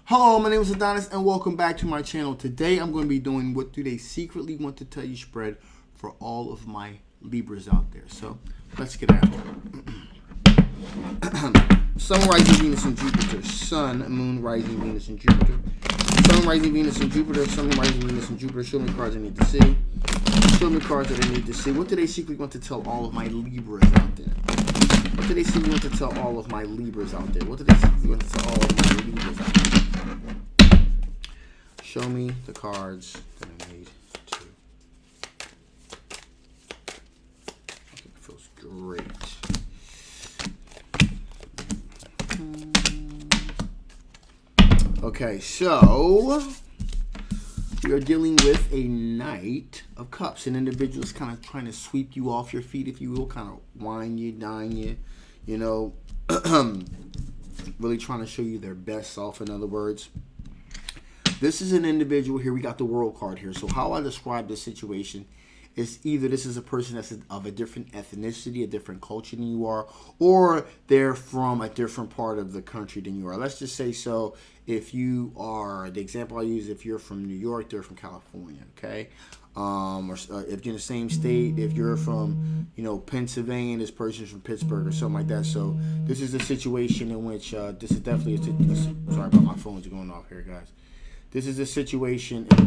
Hello, my name is Adonis and welcome back to my channel. Today I'm going to be doing what do they secretly want to tell you spread for all of my Libras out there. So let's get at it. Sun, rising Venus and Jupiter. Sun, Moon, rising Venus and Jupiter. Sun, rising Venus and Jupiter. Sun, rising Venus and Jupiter. Show me cards I need to see. Show me cards that I need to see. What do they secretly want to tell all of my Libras out there? What do they secretly want to tell all of my Libras out there? What do they secretly want to tell all of my Libras out there? Show me the cards that I need to. Okay, it feels great. Okay, so we are dealing with a Knight of Cups. An individual is kind of trying to sweep you off your feet, if you will, kind of wine you, dine you, you know, really trying to show you their best self, in other words. This is an individual here. We got the World card here. So how I describe this situation is either this is a person that's of a different ethnicity, a different culture than you are, or they're from a different part of the country than you are. Let's just say so if you are, the example I use, if you're from New York, they're from California, okay? Or if you're in the same state, if you're from, Pennsylvania, this person's from Pittsburgh or something like that. So this is a situation in which, this is definitely sorry about my phone's going off here, guys. This is a situation in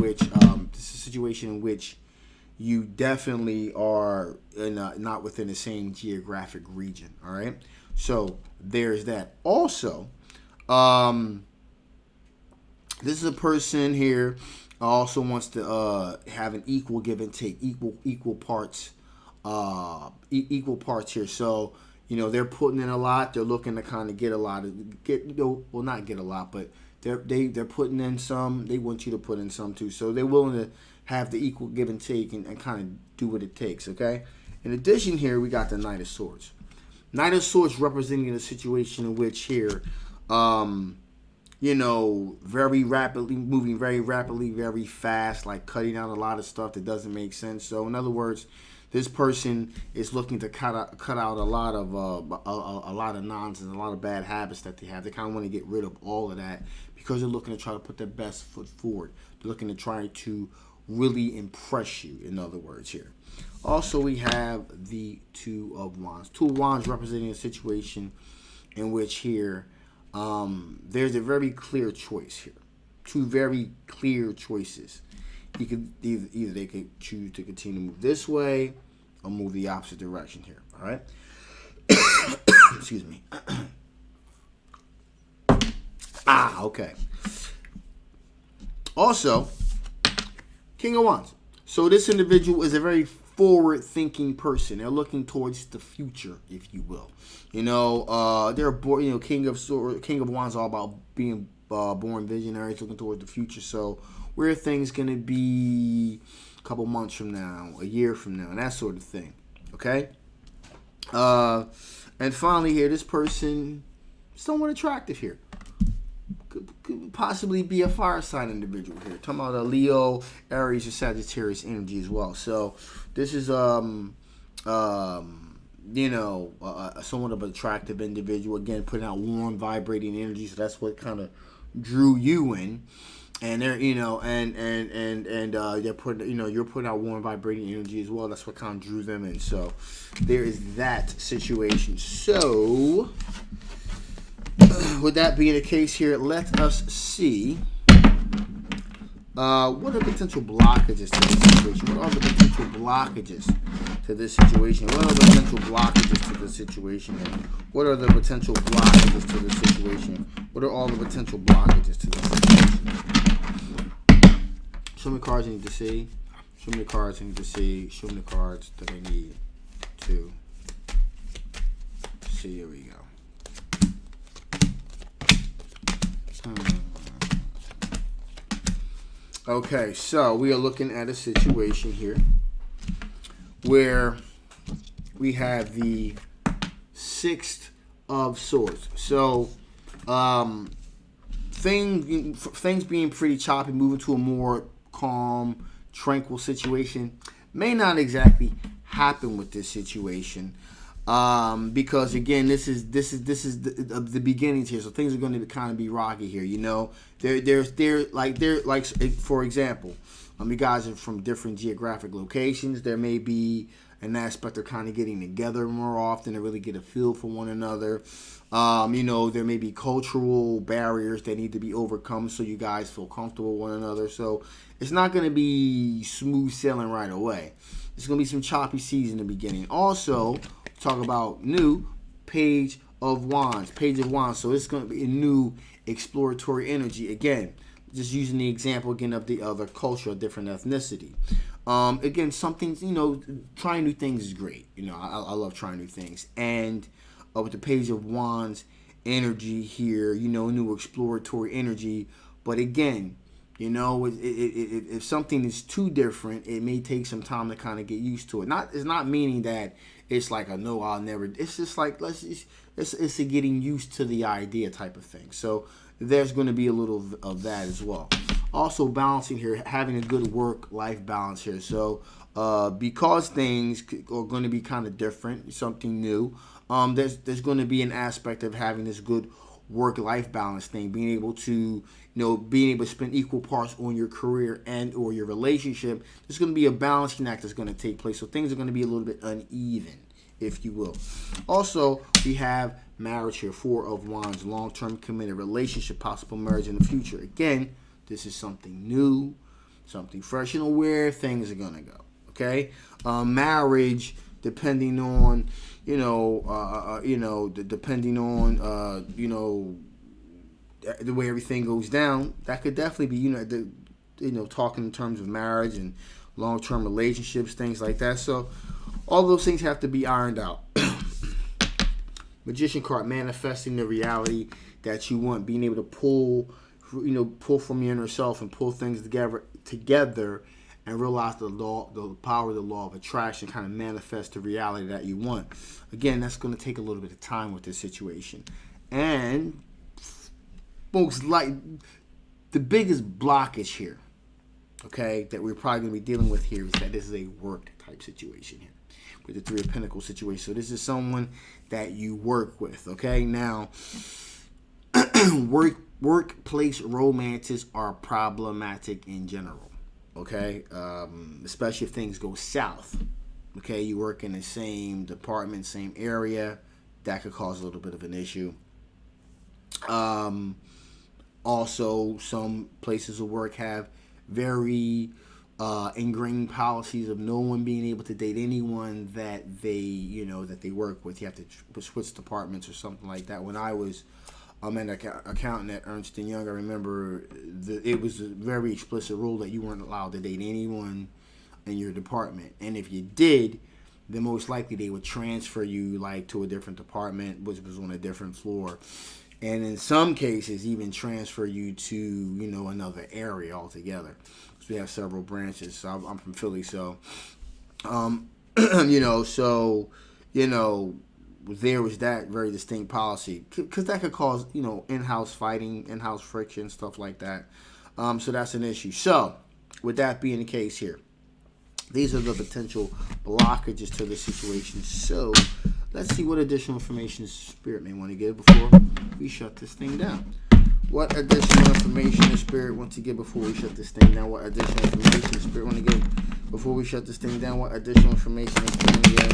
which you definitely are not within the same geographic region. All right, so there's that. Also, this is a person here also wants to have an equal give and take, equal parts here. So they're putting in a lot. They're looking to kind of get a lot, not get a lot, but they're putting in some. They want you to put in some too. So they're willing to have the equal give and take and kind of do what it takes, okay? In addition here, we got the Knight of Swords. Knight of Swords representing a situation in which here, very rapidly, moving very rapidly, very fast, like cutting out a lot of stuff that doesn't make sense. So in other words, this person is looking to cut out a lot of nonsense, a lot of bad habits that they have. They kind of want to get rid of all of that because they're looking to try to put their best foot forward. They're looking to try to really impress you, in other words here. Also, we have the Two of Wands. Two of Wands representing a situation in which here there's a very clear choice here. Two very clear choices. You could either they could choose to continue to move this way or move the opposite direction here. All right. Excuse me. Okay. Also, King of Wands. So this individual is a very forward-thinking person. They're looking towards the future, if you will. They're born. King of Wands, all about being born visionaries, looking towards the future. So where are things going to be a couple months from now, a year from now, and that sort of thing. Okay? And finally here, this person is somewhat attractive here. Could possibly be a fire sign individual here. Talking about a Leo, Aries, or Sagittarius energy as well. So this is somewhat of an attractive individual. Again, putting out warm, vibrating energy. So that's what kind of drew you in. And they're they're putting you're putting out warm, vibrating energy as well. That's what kind of drew them in. So there is that situation. So with that being the case here, let us see what are potential blockages to this situation. What are the potential blockages to this situation? What are the potential blockages to this situation? What are the potential blockages to this situation? What are all the potential blockages to this situation? Show me cards I need to see. Show me the cards I need to see. Show me the cards that I need to see. Here we go. Okay, so we are looking at a situation here where we have the Six of Swords. So, things being pretty choppy, moving to a more calm, tranquil situation may not exactly happen with this situation. Because again, this is the beginnings here, so things are going to kind of be rocky here. You know, they're like for example, you guys are from different geographic locations. There may be an aspect of kind of getting together more often to really get a feel for one another. You know, there may be cultural barriers that need to be overcome so you guys feel comfortable with one another. So it's not going to be smooth sailing right away. It's going to be some choppy seas in the beginning. Also, talk about new Page of Wands. Page of Wands. So it's going to be a new exploratory energy. Again, just using the example again of the other culture, a different ethnicity. Again, something, you know, trying new things is great. You know, I love trying new things. And with the Page of Wands energy here, you know, new exploratory energy. But again, you know, if something is too different, it may take some time to kind of get used to it. It's not meaning that it's like a no, I'll never. It's just like it's a getting used to the idea type of thing. So there's going to be a little of that as well. Also balancing here, having a good work-life balance here. So because things are going to be kind of different, something new, there's going to be an aspect of having this good work-life balance thing, being able to spend equal parts on your career and or your relationship. There's going to be a balancing act that's going to take place, so things are going to be a little bit uneven, if you will. Also, we have marriage here, Four of Wands, long-term committed relationship, possible marriage in the future. Again, this is something new, something fresh, and where things are going to go. Okay, marriage, depending on depending on the way everything goes down, that could definitely be talking in terms of marriage and long-term relationships, things like that. So all those things have to be ironed out. Magician card, manifesting the reality that you want, being able to pull from your inner self and pull things together and realize the power of the law of attraction, kind of manifest the reality that you want. Again, that's going to take a little bit of time with this situation. And folks, like the biggest blockage here, okay, that we're probably going to be dealing with here is that this is a work type situation here with the Three of Pentacles situation. So this is someone that you work with, okay? Now, workplace romances are problematic in general, okay? Especially if things go south, okay? You work in the same department, same area, that could cause a little bit of an issue. Also, some places of work have very ingrained policies of no one being able to date anyone that they work with. You have to switch departments or something like that. When I was an accountant at Ernst & Young, I remember it was a very explicit rule that you weren't allowed to date anyone in your department. And if you did, then most likely they would transfer you like to a different department, which was on a different floor. And in some cases, even transfer you to, another area altogether. So we have several branches. So I'm from Philly, so, there was that very distinct policy. Because that could cause, in-house fighting, in-house friction, stuff like that. So that's an issue. So, with that being the case here, these are the potential blockages to the situation. So, let's see what additional information Spirit may want to give before we shut this thing down. What additional information the Spirit wants to give before we shut this thing down? What additional information the Spirit want to give before we shut this thing down? What additional information the Spirit want to give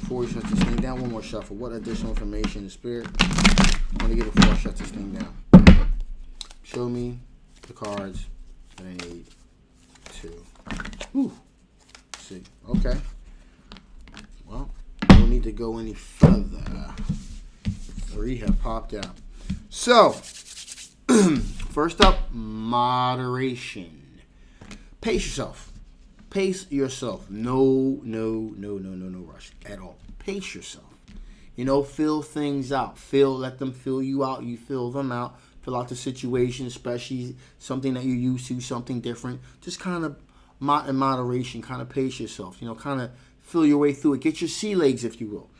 before we shut this thing down? One more shuffle. What additional information the Spirit want to give before I shut this thing down? Show me the cards that I need to. Let's see. Okay. Well, don't need to go any further. 3 have popped out. So, first up, moderation. Pace yourself. Pace yourself. No rush at all. Pace yourself. Fill things out. Let them fill you out. You fill them out. Fill out the situation, especially something that you're used to, something different. Just kind of in moderation, kind of pace yourself. Kind of fill your way through it. Get your sea legs, if you will.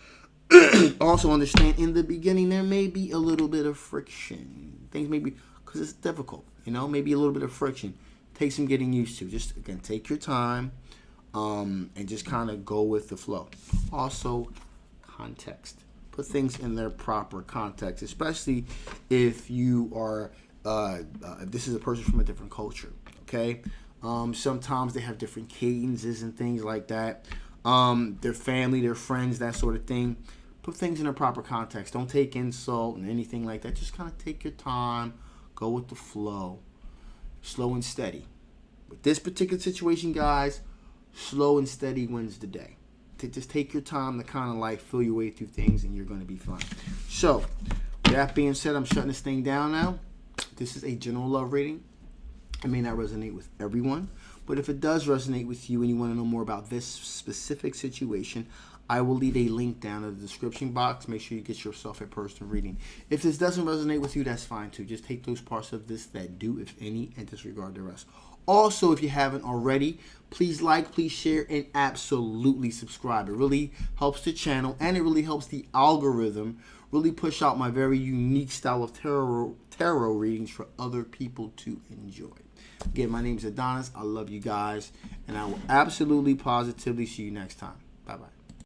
Also understand, in the beginning, there may be a little bit of friction. Things may be, because it's difficult, maybe a little bit of friction. Take some getting used to. Just, again, take your time and just kind of go with the flow. Also, context. Put things in their proper context, especially if you are, if this is a person from a different culture, okay? Sometimes they have different cadences and things like that. Their family, their friends, that sort of thing. Put things in their proper context. Don't take insult and anything like that. Just kind of take your time. Go with the flow. Slow and steady. With this particular situation, guys, slow and steady wins the day. Just take your time to kind of like feel your way through things, and you're going to be fine. So, with that being said, I'm shutting this thing down now. This is a general love reading. It may not resonate with everyone, but if it does resonate with you and you want to know more about this specific situation, I will leave a link down in the description box. Make sure you get yourself a personal reading. If this doesn't resonate with you, that's fine too. Just take those parts of this that do, if any, and disregard the rest. Also, if you haven't already, please like, please share, and absolutely subscribe. It really helps the channel, and it really helps the algorithm really push out my very unique style of tarot readings for other people to enjoy. Again, my name is Adonis. I love you guys, and I will absolutely, positively see you next time. Bye-bye.